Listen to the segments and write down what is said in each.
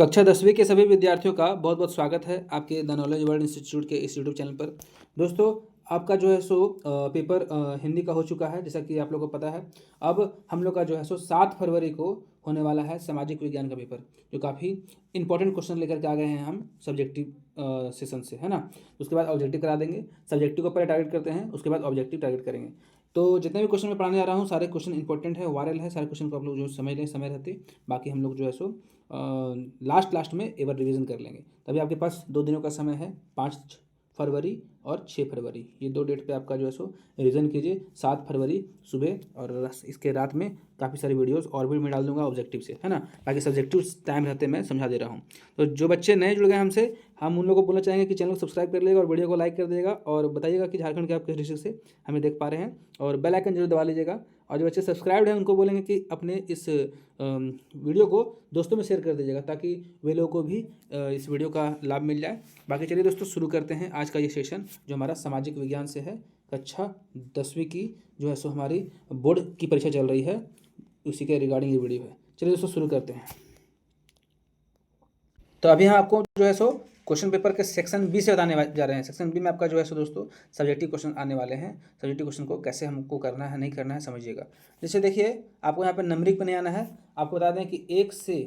कक्षा 10वीं के सभी विद्यार्थियों का बहुत बहुत स्वागत है आपके द नॉलेज वर्ल्ड इंस्टीट्यूट के इस यूट्यूब चैनल पर। दोस्तों, आपका जो है सो पेपर हिंदी का हो चुका है, जैसा कि आप लोगों को पता है। अब हम लोग का जो है सो 7 फरवरी को होने वाला है सामाजिक विज्ञान का पेपर, जो काफ़ी इंपॉर्टेंट क्वेश्चन लेकर के आ गए हैं हम सब्जेक्टिव सेशन से, है ना। उसके बाद ऑब्जेक्टिव करा देंगे। सब्जेक्टिव को पहले टारगेट करते हैं, उसके बाद ऑब्जेक्टिव टारगेट करेंगे। तो जितने भी क्वेश्चन मैं पढ़ाने जा रहा हूँ सारे क्वेश्चन इंपॉर्टेंट है, वायरल है, सारे क्वेश्चन को आप लोग जो समझ लें समय रहते। बाकी हम लोग जो है सो लास्ट में एक बार रिवीजन कर लेंगे। तभी आपके पास 2 दिनों का समय है, 5 फरवरी और 6 फरवरी, ये 2 डेट पे आपका जो है सो रिवीजन कीजिए। 7 फरवरी सुबह और इसके रात में काफ़ी सारी वीडियोस और भी मैं डाल दूंगा ऑब्जेक्टिव से, है ना। बाकी सब्जेक्टिव टाइम रहते मैं समझा दे रहा हूँ। तो जो बच्चे नए जुड़ गए हमसे, हम उन लोगों को बोलना चाहेंगे कि चैनल को सब्सक्राइब कर लेगा और वीडियो को लाइक कर देगा और बताइएगा कि झारखंड के आप किस डिस्ट्रिक्ट से हमें देख पा रहे हैं, और बेल आइकन जरूर दबा लीजिएगा। और जो बच्चे सब्सक्राइब्ड हैं उनको बोलेंगे कि अपने इस वीडियो को दोस्तों में शेयर कर दीजिएगा, ताकि वे लोगों को भी इस वीडियो का लाभ मिल जाए। बाकी चलिए दोस्तों, शुरू करते हैं आज का ये सेशन, जो हमारा सामाजिक विज्ञान से है। कक्षा 10वीं की जो है सो हमारी बोर्ड की परीक्षा चल रही है, उसी के रिगार्डिंग ये वीडियो है। चलिए दोस्तों, शुरू करते हैं। तो अभी हम आपको जो है सो क्वेश्चन पेपर के सेक्शन बी से बताने जा रहे हैं। सेक्शन बी में आपका जो है सो दोस्तों सब्जेक्टिव क्वेश्चन आने वाले हैं। सब्जेक्टिव क्वेश्चन को कैसे हमको करना है, नहीं करना है, समझिएगा। जैसे देखिए, आपको यहाँ पर नंबरिंग पर नहीं आना है। आपको बता दें कि 1 से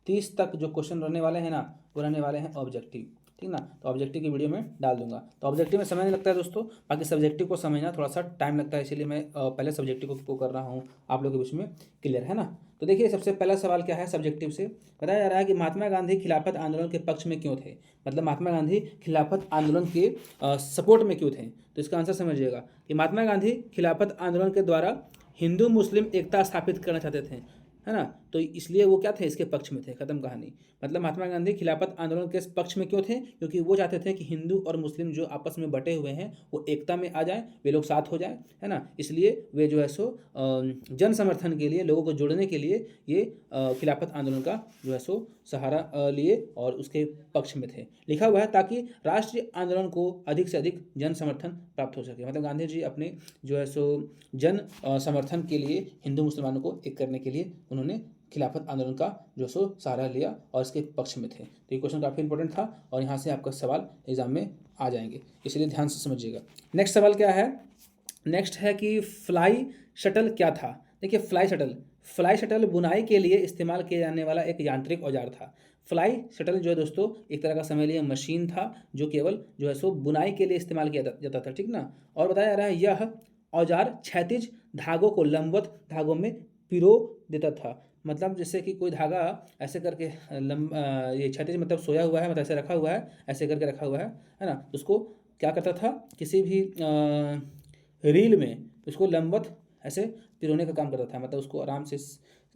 30 तक जो क्वेश्चन रहने वाले हैं ना, वो रहने वाले हैं ऑब्जेक्टिव, ठीक ना। तो ऑब्जेक्टिव की वीडियो में डाल दूंगा। तो ऑब्जेक्टिव में समय नहीं लगता है दोस्तों, बाकी सब्जेक्टिव को समझना थोड़ा सा टाइम लगता है, इसीलिए मैं पहले सब्जेक्टिव को कर रहा हूँ आप लोगों के बीच में, क्लियर है ना। तो देखिए, सबसे पहला सवाल क्या है सब्जेक्टिव से, बताया जा रहा है कि महात्मा गांधी खिलाफत आंदोलन के पक्ष में क्यों थे। मतलब महात्मा गांधी खिलाफत आंदोलन के सपोर्ट में क्यों थे। तो इसका आंसर समझिएगा कि महात्मा गांधी खिलाफत आंदोलन के द्वारा हिंदू मुस्लिम एकता स्थापित करना चाहते थे, है ना। तो इसलिए वो क्या थे, इसके पक्ष में थे। खत्म कहानी। मतलब महात्मा गांधी खिलाफत आंदोलन के पक्ष में क्यों थे, क्योंकि वो चाहते थे कि हिंदू और मुस्लिम जो आपस में बटे हुए हैं वो एकता में आ जाए, वे लोग साथ हो जाए, है ना। इसलिए वे जो है सो जन समर्थन के लिए, लोगों को जोड़ने के लिए ये खिलाफत आंदोलन का जो है सो सहारा लिए और उसके पक्ष में थे। लिखा हुआ है ताकि राष्ट्रीय आंदोलन को अधिक से अधिक जन समर्थन प्राप्त हो सके। मतलब गांधी जी अपने जो है सो जन समर्थन के लिए हिंदू मुसलमानों को एक करने के लिए उन्होंने खिलाफत आंदोलन का जो सो सहारा लिया और इसके पक्ष में थे। तो ये क्वेश्चन काफ़ी इंपॉर्टेंट था और यहाँ से आपका सवाल एग्जाम में आ जाएंगे, इसलिए ध्यान से समझिएगा। नेक्स्ट सवाल क्या है, नेक्स्ट है कि फ्लाई शटल क्या था। देखिए, फ्लाई शटल बुनाई के लिए इस्तेमाल किया जाने वाला एक यांत्रिक औजार था। फ्लाई शटल जो है दोस्तों एक तरह का समझ लीजिए मशीन था, जो केवल जो है सो बुनाई के लिए इस्तेमाल किया जाता था, ठीक ना। और बताया जा रहा है यह औजार क्षैतिज धागों को लंबवत धागों में पिरो देता था। मतलब जैसे कि कोई धागा ऐसे करके ये क्षैतिज मतलब सोया हुआ है, मतलब ऐसे रखा हुआ है, ऐसे करके रखा हुआ है ना। उसको क्या करता था, किसी भी रील में उसको लंबवत ऐसे पिरोने का काम करता था। मतलब उसको आराम से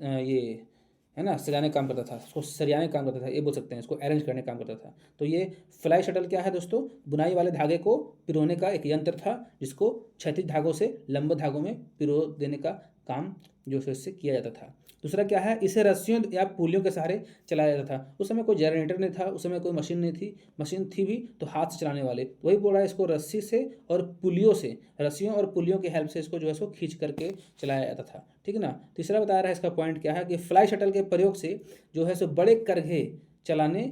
ये है ना सजाने का काम करता था, उसको सरियाने का काम करता था, ये बोल सकते हैं, इसको अरेंज करने का काम करता था। तो ये फ्लाई शटल क्या है दोस्तों, बुनाई वाले धागे को पिरोने का एक यंत्र था, जिसको क्षैतिज धागों से लंबवत धागों में पिरो देने का काम जो है इससे किया जाता था। दूसरा क्या है, इसे रस्सियों या पुलियों के सहारे चलाया जाता था। उस समय कोई जनरेटर नहीं था, उस समय कोई मशीन नहीं थी, मशीन थी भी तो हाथ से चलाने वाले। वही बोल रहा है इसको रस्सी से और पुलियों से, रस्सियों और पुलियों की हेल्प से इसको जो है सो खींच करके चलाया जाता था, ठीक ना। तीसरा बता रहा है इसका पॉइंट क्या है कि फ्लाई शटल के प्रयोग से जो है सो बड़े करघे चलाने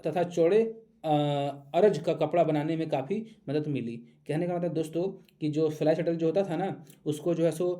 तथा चौड़े अरज का कपड़ा बनाने में काफ़ी मदद मिली। कहने का मतलब दोस्तों कि जो फ्लाई शटल जो होता था ना, उसको जो है सो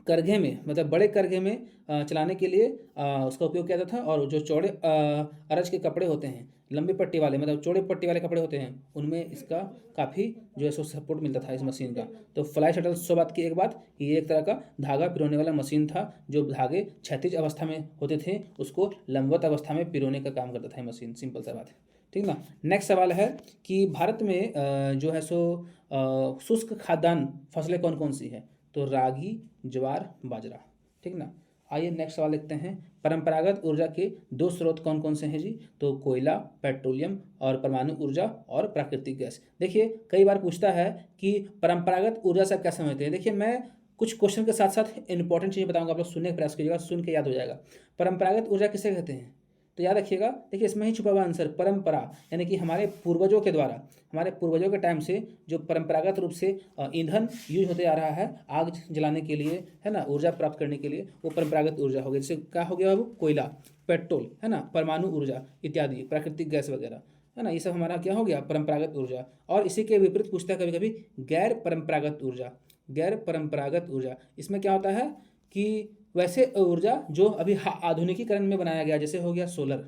करघे में, मतलब बड़े करघे में चलाने के लिए उसका उपयोग किया जाता था। और जो चौड़े अरज के कपड़े होते हैं, लंबी पट्टी वाले, मतलब चौड़े पट्टी वाले कपड़े होते हैं, उनमें इसका काफ़ी जो है सो सपोर्ट मिलता था इस मशीन का। तो फ्लाई शटल 100 बात की एक बात कि ये एक तरह का धागा पिरोने वाला मशीन था। जो धागे क्षैतिज अवस्था में होते थे उसको लंबवत अवस्था में पिरोने का काम करता था ये मशीन। सिंपल सा बात है, ठीक ना। नेक्स्ट सवाल है कि भारत में जो है सो शुष्क खाद्यान्न फसलें कौन कौन सी है। तो रागी, ज्वार, बाजरा, ठीक ना। आइए नेक्स्ट सवाल लिखते हैं, परंपरागत ऊर्जा के 2 स्रोत कौन कौन से हैं जी। तो कोयला, पेट्रोलियम और परमाणु ऊर्जा और प्राकृतिक गैस। देखिए, कई बार पूछता है कि परंपरागत ऊर्जा से आप क्या समझते हैं। देखिए, मैं कुछ क्वेश्चन के साथ साथ इंपॉर्टेंट चीज़ें बताऊंगा, आप लोग सुनने का प्रयास कीजिएगा, सुन के याद हो जाएगा। परंपरागत ऊर्जा किसे कहते हैं, तो याद रखिएगा, देखिए इसमें ही छुपा हुआ आंसर परंपरा, यानी कि हमारे पूर्वजों के द्वारा, हमारे पूर्वजों के टाइम से जो परंपरागत रूप से ईंधन यूज होते आ रहा है आग जलाने के लिए, है ना, ऊर्जा प्राप्त करने के लिए, वो परंपरागत ऊर्जा हो गई। जैसे क्या हो गया, वो कोयला, पेट्रोल, है ना, परमाणु ऊर्जा इत्यादि, प्राकृतिक गैस वगैरह, है ना, ये सब हमारा क्या हो गया, परंपरागत ऊर्जा। और इसी के विपरीत पूछता है कभी कभी गैर परंपरागत ऊर्जा। गैर परंपरागत ऊर्जा, इसमें क्या होता है कि वैसे ऊर्जा जो अभी आधुनिकीकरण में बनाया गया, जैसे हो गया सोलर,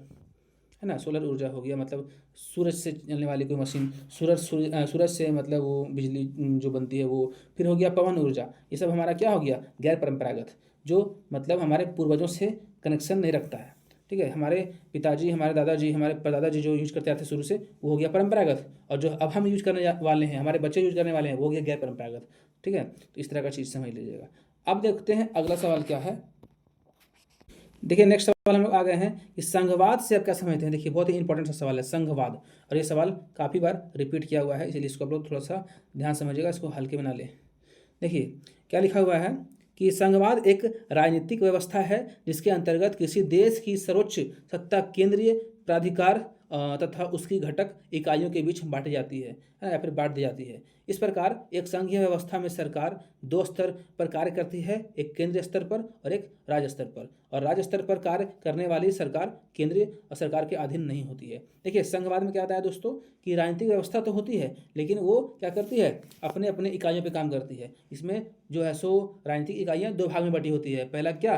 है ना, सोलर ऊर्जा हो गया, मतलब सूरज से चलने वाली कोई मशीन, सूरज से मतलब वो बिजली जो बनती है वो। फिर हो गया पवन ऊर्जा, ये सब हमारा क्या हो गया, गैर परंपरागत, जो मतलब हमारे पूर्वजों से कनेक्शन नहीं रखता है। ठीक है, हमारे पिताजी, हमारे दादाजी, हमारे परदादाजी जो यूज करते आते शुरू से, वो हो गया परंपरागत, और जो अब हम यूज करने वाले हैं, हमारे बच्चे यूज करने वाले हैं, वो हो गया गैर परंपरागत। ठीक है, तो इस तरह का चीज़ समझ लीजिएगा। अब देखते हैं अगला सवाल क्या है। देखिए नेक्स्ट सवाल हम लोग आ गए हैं कि संघवाद से आप क्या समझते हैं। देखिए बहुत ही इंपॉर्टेंट सा सवाल है संघवाद, और ये सवाल काफ़ी बार रिपीट किया हुआ है, इसलिए इसको आप लोग थोड़ा सा ध्यान समझिएगा, इसको हल्के में ना लें। देखिए क्या लिखा हुआ है कि संघवाद एक राजनीतिक व्यवस्था है जिसके अंतर्गत किसी देश की सर्वोच्च सत्ता केंद्रीय प्राधिकार तथा उसकी घटक इकाइयों के बीच बांटी जाती है, या फिर बांट दी जाती है। इस प्रकार एक संघीय व्यवस्था में सरकार दो स्तर पर कार्य करती है, एक केंद्रीय स्तर पर और एक राज्य स्तर पर, और राज्य स्तर पर कार्य करने वाली सरकार केंद्रीय सरकार के अधीन नहीं होती है। देखिए संघवाद में क्या आता है दोस्तों कि राजनीतिक व्यवस्था तो होती है, लेकिन वो क्या करती है, अपने अपने इकाइयों पर काम करती है। इसमें जो है सो राजनीतिक इकाइयाँ दो भाग में बटी होती है। पहला क्या,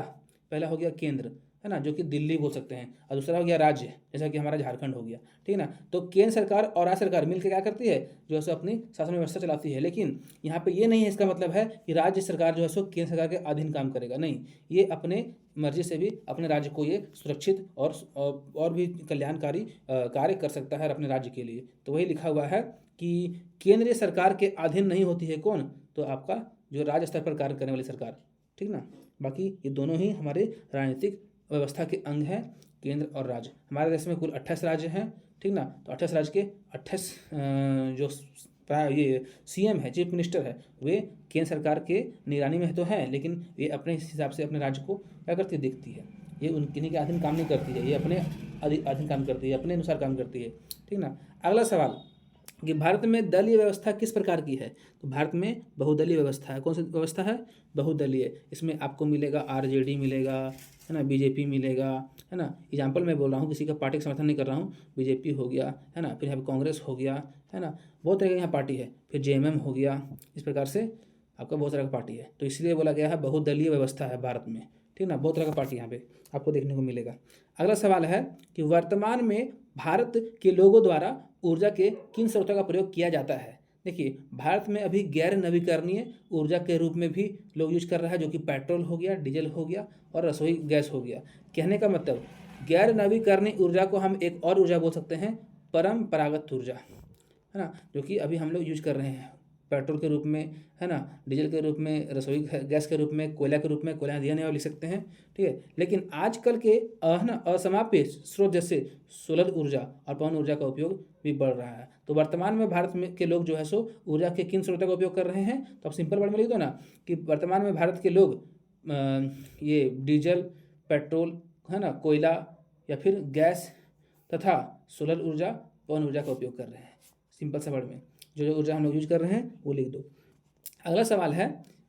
पहला हो गया केंद्र, है ना, जो कि दिल्ली बोल सकते हैं, और दूसरा हो गया राज्य, जैसा कि हमारा झारखंड हो गया। ठीक है ना, तो केंद्र सरकार और राज्य सरकार मिलकर क्या करती है, जो है सो अपनी शासन व्यवस्था चलाती है। लेकिन यहाँ पे ये नहीं है, इसका मतलब है कि राज्य सरकार जो है सो केंद्र सरकार के अधीन काम करेगा, नहीं, ये अपने मर्जी से भी अपने राज्य को ये सुरक्षित और भी कल्याणकारी कार्य कर सकता है अपने राज्य के लिए। तो वही लिखा हुआ है कि केंद्रीय सरकार के अधीन नहीं होती है कौन, तो आपका जो राज्य स्तर पर कार्य करने वाली सरकार। ठीक ना, बाकी ये दोनों ही हमारे राजनीतिक व्यवस्था के अंग हैं, केंद्र और राज्य। हमारे देश में कुल 28 राज्य हैं। ठीक ना, तो 28 राज्य के 28 जो ये सीएम है, चीफ मिनिस्टर है, वे केंद्र सरकार के निगरानी में तो हैं, लेकिन ये अपने हिसाब से अपने राज्य को क्या करती देखती है, ये किन्हीं के अधीन काम नहीं करती है, ये अपने अधीन काम करती है, अपने अनुसार काम करती है। ठीक ना, अगला सवाल कि भारत में दलीय व्यवस्था किस प्रकार की है। तो भारत में बहुदलीय व्यवस्था है। कौन सी व्यवस्था है, बहुदलीय। इसमें आपको मिलेगा आरजेडी मिलेगा, है ना, बीजेपी मिलेगा, है ना, एग्जाम्पल मैं बोल रहा हूँ, किसी का पार्टी का समर्थन नहीं कर रहा हूँ। बीजेपी हो गया, है ना, फिर यहाँ पे कांग्रेस हो गया, है ना, बहुत तरह की यहाँ पार्टी है, फिर जेएमएम हो गया, इस प्रकार से आपका बहुत तरह का पार्टी है। तो इसलिए बोला गया है बहुदलीय व्यवस्था है भारत में। ठीक ना, बहुत तरह का पार्टी यहाँ पे आपको देखने को मिलेगा। अगला सवाल है कि वर्तमान में भारत के लोगों द्वारा ऊर्जा के किन स्रोतों का प्रयोग किया जाता है। देखिए भारत में अभी गैर नवीकरणीय ऊर्जा के रूप में भी लोग यूज कर रहा है, जो कि पेट्रोल हो गया, डीजल हो गया और रसोई गैस हो गया। कहने का मतलब गैर नवीकरणीय ऊर्जा को हम एक और ऊर्जा बोल सकते हैं, परंपरागत ऊर्जा, है ना, जो कि अभी हम लोग यूज कर रहे हैं पेट्रोल के रूप में, है ना, डीजल के रूप में, रसोई गैस के रूप में, कोयला के रूप में, कोयला दिया नहीं लिख सकते हैं। ठीक है, लेकिन आजकल के है ना असामान्य स्रोत जैसे सोलर ऊर्जा और पवन ऊर्जा का उपयोग भी बढ़ रहा है। तो वर्तमान में भारत में के लोग जो है सो ऊर्जा के किन स्रोतों का उपयोग कर रहे हैं, तो आप सिंपल वर्ड में लिख दो ना कि वर्तमान में भारत के लोग ये डीजल, पेट्रोल, है ना, कोयला या फिर गैस तथा सोलर ऊर्जा, पवन ऊर्जा का उपयोग कर रहे हैं। सिंपल सा वर्ड में जो जो ऊर्जा हम लोग यूज कर रहे हैं वो लिख दो। अगला सवाल है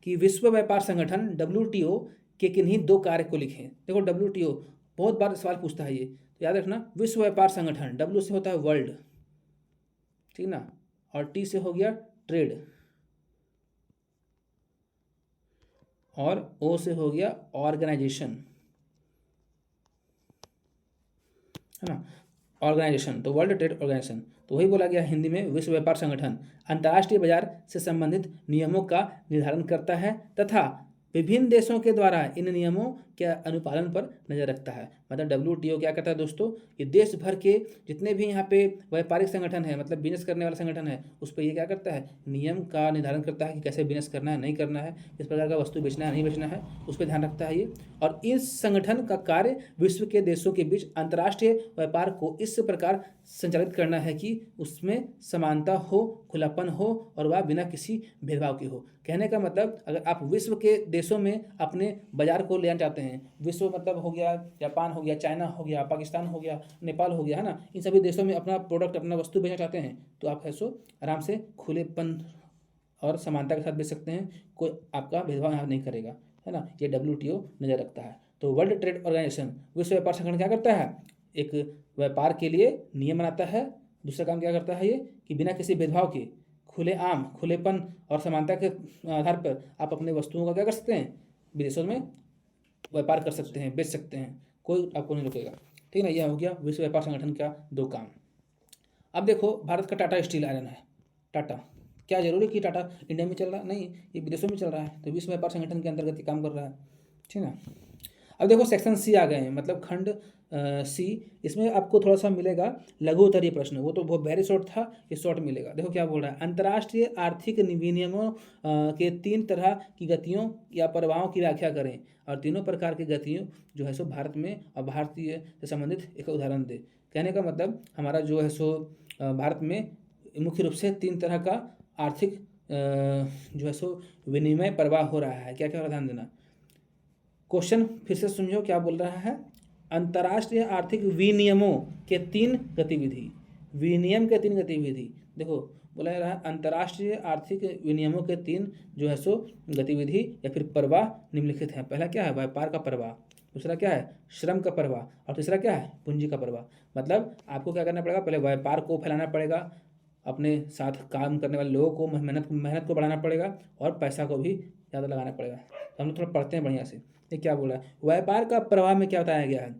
कि विश्व व्यापार संगठन WTO के किन्हीं दो कार्य को लिखें। देखो WTO बहुत बार सवाल पूछता है ये, तो याद रखना विश्व व्यापार संगठन, W से होता है वर्ल्ड, ठीक ना, और T से हो गया ट्रेड, और O से हो गया ऑर्गेनाइजेशन, है ना, ऑर्गेनाइजेशन, तो वर्ल्ड ट्रेड ऑर्गेनाइजेशन। तो वही बोला गया हिंदी में विश्व व्यापार संगठन अंतर्राष्ट्रीय बाजार से संबंधित नियमों का निर्धारण करता है तथा विभिन्न देशों के द्वारा इन नियमों के अनुपालन पर नजर रखता है। मतलब WTO क्या करता है दोस्तों, ये देश भर के जितने भी यहाँ पे व्यापारिक संगठन है, मतलब बिजनेस करने वाला संगठन है, उस पर ये क्या करता है, नियम का निर्धारण करता है कि कैसे बिजनेस करना है, नहीं करना है, किस प्रकार का वस्तु बेचना है, नहीं बेचना है, उस पर ध्यान रखता है ये। और इस संगठन का कार्य विश्व के देशों के बीच अंतर्राष्ट्रीय व्यापार को इस प्रकार संचालित करना है कि उसमें समानता हो, खुलापन हो और वह बिना किसी भेदभाव के हो। कहने का मतलब अगर आप विश्व के देशों में अपने बाजार को ले जाना चाहते हैं, हैं। विश्व मतलब हो गया जापान हो गया, चाइना हो गया, पाकिस्तान हो गया, नेपाल हो गया, है ना, इन सभी देशों में अपना प्रोडक्ट अपना वस्तु बेचना चाहते हैं तो आप है सो आराम से खुलेपन और समानता के साथ बेच सकते हैं, कोई आपका भेदभाव यहाँ नहीं करेगा, है ना। ये WTO नज़र रखता है। तो वर्ल्ड ट्रेड ऑर्गेनाइजेशन, विश्व व्यापार संगठन क्या करता है, एक व्यापार के लिए नियम बनाता है। दूसरा काम क्या करता है ये कि बिना किसी भेदभाव के खुलेआम खुलेपन और समानता के आधार पर आप अपने वस्तुओं का क्या कर सकते हैं, विदेशों में व्यापार कर सकते हैं, बेच सकते हैं, कोई आपको नहीं रोकेगा, ठीक है ना। यह हो गया विश्व व्यापार संगठन का 2 काम। अब देखो भारत का टाटा स्टील आयरन है। टाटा, क्या जरूरी कि टाटा इंडिया में चल रहा है, नहीं, ये विदेशों में चल रहा है, तो विश्व व्यापार संगठन के अंतर्गत ये काम कर रहा है, ठीक है ना। अब देखो सेक्शन सी आ गए हैं, मतलब खंड सी, इसमें आपको थोड़ा सा मिलेगा लघु उत्तरीय प्रश्न, वो तो बहुत वेरी शॉर्ट था, ये शॉर्ट मिलेगा। देखो क्या बोल रहा है, अंतर्राष्ट्रीय आर्थिक विनियमों के 3 तरह की गतियों या प्रभावों की व्याख्या करें और तीनों प्रकार की गतियों जो है सो भारत में और भारतीय से संबंधित एक उदाहरण दे। कहने का मतलब हमारा जो है सो भारत में मुख्य रूप से 3 तरह का आर्थिक जो है सो विनिमय प्रवाह हो रहा है। क्या क्या ध्यान देना, क्वेश्चन फिर से समझो क्या बोल रहा है, अंतर्राष्ट्रीय आर्थिक विनियमों के 3 गतिविधि, विनियम के 3 गतिविधि, देखो बोला जा रहा है अंतर्राष्ट्रीय आर्थिक विनियमों के 3 जो है सो गतिविधि या फिर प्रवाह निम्नलिखित हैं। पहला क्या है, व्यापार का प्रवाह, दूसरा क्या है, श्रम का प्रवाह, और तीसरा क्या है, पूंजी का प्रवाह। मतलब आपको क्या करना पड़ेगा, पहले व्यापार को फैलाना पड़ेगा, अपने साथ काम करने वाले लोगों को मेहनत को बढ़ाना पड़ेगा और पैसा को भी ज़्यादा लगाना पड़ेगा। तो हम लोग थोड़ा पढ़ते हैं बढ़िया से। ये क्या बोला है, व्यापार का प्रवाह में क्या बताया गया है,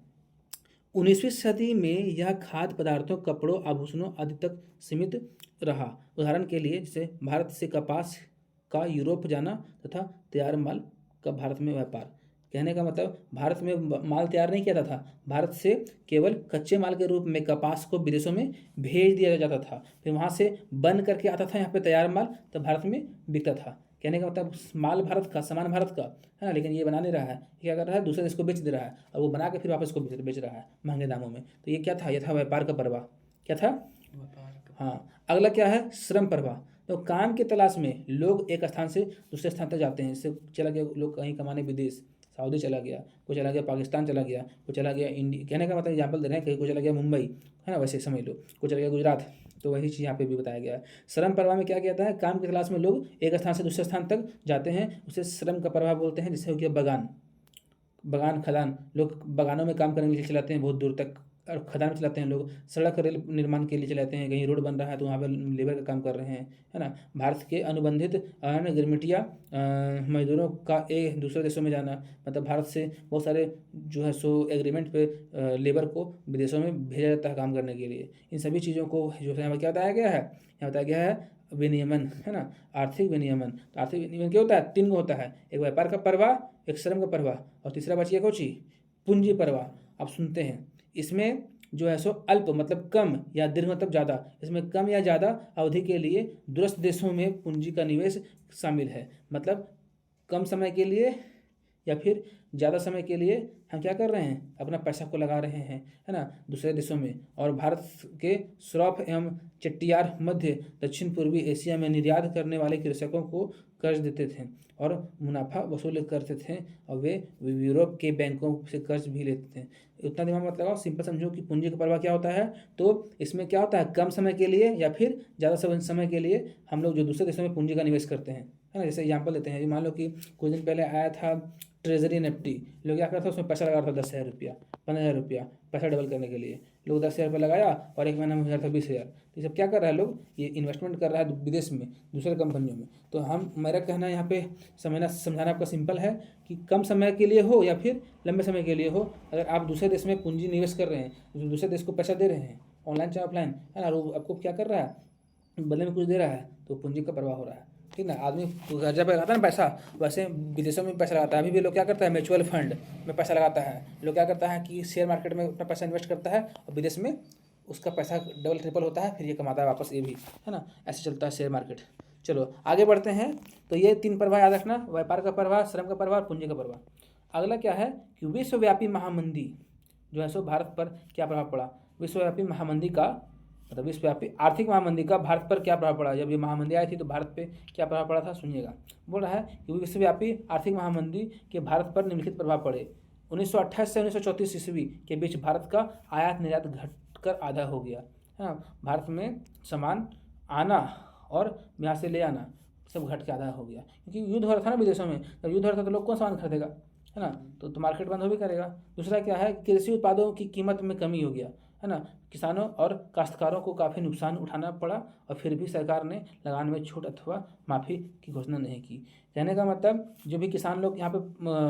19वीं सदी में यह खाद्य पदार्थों, कपड़ों, आभूषणों आदि तक सीमित रहा। उदाहरण के लिए जैसे भारत से कपास का यूरोप जाना तथा तैयार माल का भारत में व्यापार। कहने का मतलब भारत में माल तैयार नहीं किया जाता था, भारत से केवल कच्चे माल के रूप में कपास को विदेशों में भेज दिया जाता था, फिर वहाँ से बन करके आता था यहाँ पे तैयार माल, तब भारत में बिकता था। कहने का मतलब माल भारत का, सामान भारत का, है ना, लेकिन ये बना नहीं रहा है, क्या कर रहा है, दूसरे देश को बेच दे रहा है और वो बना के फिर वापस को बेच रहा है महंगे दामों में। तो ये क्या था, ये था व्यापार का प्रवाह। क्या था, हाँ। अगला क्या है, श्रम प्रवाह। तो काम की तलाश में लोग एक स्थान से दूसरे स्थान तक जाते हैं, इससे चला गया लोग कहीं कमाने विदेश, सऊदी चला गया, कोई चला गया पाकिस्तान चला गया, कोई चला गया इंडिया, कहने का मतलब एग्जाम्पल दे रहे हैं, कहीं कोई चला गया मुंबई, है ना, वैसे समझ लो, कोई चला गया गुजरात। तो वही चीज़ यहाँ पे भी बताया गया है। श्रम प्रवाह में क्या कहता है, काम की तलाश में लोग एक स्थान से दूसरे स्थान तक जाते हैं, उसे श्रम का प्रवाह बोलते हैं। जैसे हो गया बगान खदान, लोग बगानों में काम करने के लिए चलाते हैं बहुत दूर तक, और खदान में चलाते हैं लोग, सड़क रेल निर्माण के लिए चलाते हैं, कहीं रोड बन रहा है तो वहाँ पर लेबर का काम कर रहे हैं, है ना। भारत के अनुबंधित गिरमिटिया मजदूरों का एक दूसरे देशों में जाना, मतलब भारत से बहुत सारे जो है सो एग्रीमेंट पे लेबर को विदेशों में भेजा जाता है काम करने के लिए। इन सभी चीज़ों को जो है यहाँ पर क्या बताया गया है, यहाँ बताया गया है विनियमन, है ना, आर्थिक विनियमन। तो आर्थिक विनियमन क्या होता है, 3 होता है, एक व्यापार का प्रवाह, एक श्रम का प्रवाह, और तीसरा बच गया कोची, पूंजी प्रवाह। आप सुनते हैं इसमें जो है सो अल्प मतलब कम या दीर्घ मतलब ज़्यादा, इसमें कम या ज़्यादा अवधि के लिए दूरस्थ देशों में पूंजी का निवेश शामिल है। मतलब कम समय के लिए या फिर ज़्यादा समय के लिए हम क्या कर रहे हैं, अपना पैसा को लगा रहे हैं, है ना, दूसरे देशों में। और भारत के श्रॉफ एवं चट्टियार मध्य दक्षिण पूर्वी एशिया में निर्यात करने वाले कृषकों को कर्ज देते थे और मुनाफा वसूल करते थे, और वे यूरोप के बैंकों से कर्ज भी लेते थे। उतना दिमाग मत लगाओ, सिंपल समझो कि पूंजी का प्रवाह क्या होता है। तो इसमें क्या होता है, कम समय के लिए या फिर ज़्यादा समय के लिए हम लोग जो दूसरे देशों में पूंजी का निवेश करते हैं, है ना। जैसे एग्जाम्पल लेते हैं, मान लो कि कुछ दिन पहले आया था ट्रेजरी निफ्टी, लोग क्या करता था, उसमें पैसा लगा रहा था 10,000 रुपया, 15,000 रुपया, पैसा डबल करने के लिए लोग 10,000 रुपये लगाया और एक महीना में हो जाता था 20,000। तो ये सब क्या कर रहा है, लोग ये इन्वेस्टमेंट कर रहा है विदेश में दूसरे कंपनियों में। तो मेरा कहना यहाँ पे समझाना आपका सिंपल है कि कम समय के लिए हो या फिर लंबे समय के लिए हो, अगर आप दूसरे देश में पूंजी निवेश कर रहे हैं, दूसरे देश को पैसा दे रहे हैं, ऑनलाइन चाहे ऑफलाइन, है ना, वो आपको क्या कर रहा है, बदले में कुछ दे रहा है, तो पूंजी का प्रवाह हो रहा है, ठीक ना। आदमी कर्जा पे लगाता है ना पैसा, वैसे विदेशों में पैसा लगाता है। अभी भी लोग क्या करता है, म्यूचुअल फंड में पैसा लगाता है। लोग क्या करता है कि शेयर मार्केट में अपना पैसा इन्वेस्ट करता है और विदेश में उसका पैसा डबल ट्रिपल होता है, फिर ये कमाता है वापस, ये भी, है ना, ऐसे चलता है शेयर मार्केट। चलो आगे बढ़ते हैं। तो ये 3 प्रवाह याद रखना, व्यापार का प्रवाह, श्रम का प्रवाह, पूंजी का प्रवाह। अगला क्या है कि विश्वव्यापी महामंदी जो है सो भारत पर क्या प्रभाव पड़ा। विश्वव्यापी महामंदी का मतलब विश्वव्यापी आर्थिक महामंदी का भारत पर क्या प्रभाव पड़ा। जब ये महामंदी आई थी तो भारत पे क्या प्रभाव पड़ा था, सुनिएगा। बोल रहा है कि विश्वव्यापी आर्थिक महामंदी के भारत पर निम्नलिखित प्रभाव पड़े। 1928 से 1934 ईस्वी के बीच भारत का आयात निर्यात घटकर आधा हो गया। हाँ, भारत में सामान आना और यहाँ से ले आना सब घट के आधा हो गया, क्योंकि युद्ध हो रहा था ना विदेशों में। जब युद्ध हो रहा था तो लोग कौन सामान खरीदेगा, है ना। तो मार्केट बंद हो भी करेगा। दूसरा क्या है, कृषि उत्पादों की कीमत में कमी हो गया, है ना। किसानों और काश्तकारों को काफ़ी नुकसान उठाना पड़ा और फिर भी सरकार ने लगान में छूट अथवा माफ़ी की घोषणा नहीं की। कहने का मतलब जो भी किसान लोग यहाँ पे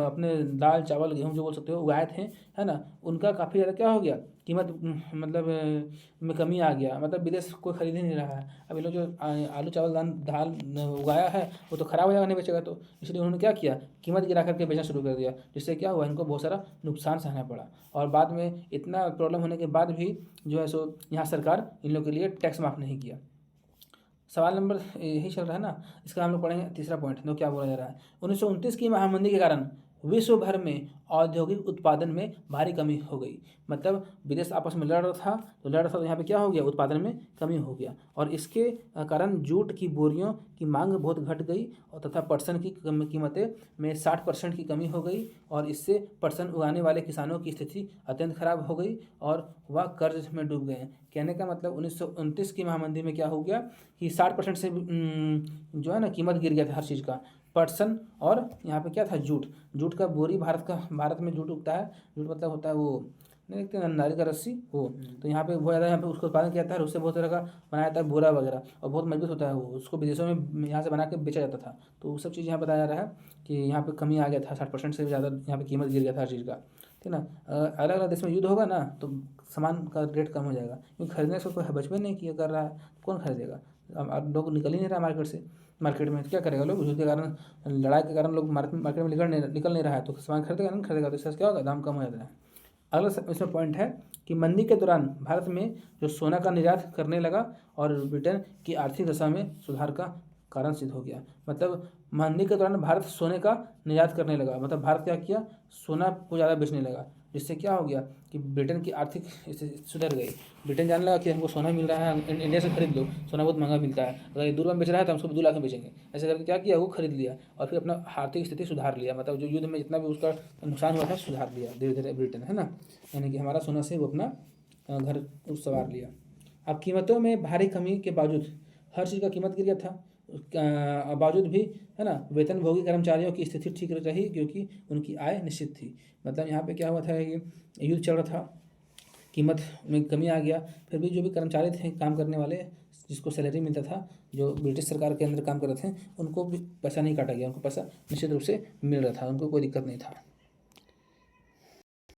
अपने दाल चावल गेहूँ जो बोल सकते हो उगाए थे, है ना, उनका काफ़ी ज़्यादा क्या हो गया, कीमत मतलब में कमी आ गया। मतलब विदेश कोई खरीद ही नहीं रहा है। अब ये लोग जो आलू चावल दाल उगाया है वो तो ख़राब हो जाएगा, नहीं बेचेगा तो, इसलिए उन्होंने क्या किया, कीमत गिरा करके बेचना शुरू कर दिया, जिससे क्या हुआ, इनको बहुत सारा नुकसान सहना पड़ा। और बाद में इतना प्रॉब्लम होने के बाद भी जो है सो यहाँ सरकार इन लोगों के लिए टैक्स माफ़ नहीं किया। सवाल नंबर यही चल रहा है ना, इसका हम लोग पढ़ेंगे तीसरा पॉइंट। तो क्या बोला जा रहा है, 1929 की महामंदी के कारण विश्व भर में औद्योगिक उत्पादन में भारी कमी हो गई। मतलब विदेश आपस में लड़ रहा था, तो यहाँ पे क्या हो गया, उत्पादन में कमी हो गया। और इसके कारण जूट की बोरियों की मांग बहुत घट गई और तथा पटसन की कीमतें में 60% की कमी हो गई। और इससे पटसन उगाने वाले किसानों की स्थिति अत्यंत खराब हो गई और वह कर्ज में डूब गए। कहने का मतलब 1929 की महामंदी में क्या हो गया कि 60% से जो है ना कीमत गिर गया था हर चीज़ का, पटसन और यहाँ पे क्या था, जूट का बोरी। भारत में जूट उगता है। जूट मतलब होता है वो, नहीं देखते ना, नारियल का रस्सी वो। तो यहाँ पे बहुत ज़्यादा यहाँ पे उसका उत्पादन किया जाता है और उससे बहुत तरह का बनाया जाता है बोरा वगैरह, और बहुत मजबूत होता है वो। उसको विदेशों में यहाँ से बना के बेचा जाता था। तो वो सब चीज़ यहाँ बताया जा रहा है कि यहाँ पे कमी आ गया था, 60% से भी ज़्यादा यहाँ पे कीमत गिर गया था हर चीज़ का, ठीक ना। अलग अलग देश में युद्ध होगा ना तो सामान का रेट कम हो जाएगा, क्योंकि खरीदने से कोई बच भी नहीं किया कर रहा है, कौन खरीदेगा। अब लोग निकल ही नहीं रहा मार्केट में, तो क्या करेगा लोग, युद्ध के कारण, लड़ाई के कारण लोग मार्केट में निकल नहीं रहा है, तो सामान खरीदेगा नहीं खरीदेगा, तो इससे क्या होगा, दाम कम हो जाता है। अगला इसमें पॉइंट है कि मंदी के दौरान भारत में जो सोना का निर्यात करने लगा और ब्रिटेन की आर्थिक दशा में सुधार का कारण सिद्ध हो गया। मतलब मंदी के दौरान भारत सोने का निर्यात करने लगा, मतलब भारत क्या किया, सोना को ज़्यादा बेचने लगा, जिससे क्या हो गया कि ब्रिटेन की आर्थिक स्थिति सुधर गई। ब्रिटेन जानने लगा कि हमको सोना मिल रहा है, इंडिया से खरीद लो, सोना बहुत महंगा मिलता है, अगर ये 2 रुपये में बेच रहा है तो हम उसको 2 लाख में बेचेंगे। ऐसे करके क्या किया, वो खरीद लिया और फिर अपना आर्थिक स्थिति सुधार लिया। मतलब जो युद्ध में जितना भी उसका नुकसान हुआ था सुधार लिया धीरे धीरे ब्रिटेन, है ना। यानी कि हमारा सोना से वो अपना घर संवार लिया। अब कीमतों में भारी कमी के बावजूद हर चीज़ का कीमत गिर गया था, बावजूद भी, है ना, वेतनभोगी कर्मचारियों की स्थिति ठीक रही क्योंकि उनकी आय निश्चित थी। मतलब यहाँ पे क्या हुआ था कि युद्ध चल रहा था, कीमत में कमी आ गया, फिर भी जो भी कर्मचारी थे काम करने वाले, जिसको सैलरी मिलता था, जो ब्रिटिश सरकार के अंदर काम कर रहे थे, उनको भी पैसा नहीं काटा गया, उनको पैसा निश्चित रूप से मिल रहा था, उनको कोई दिक्कत नहीं था।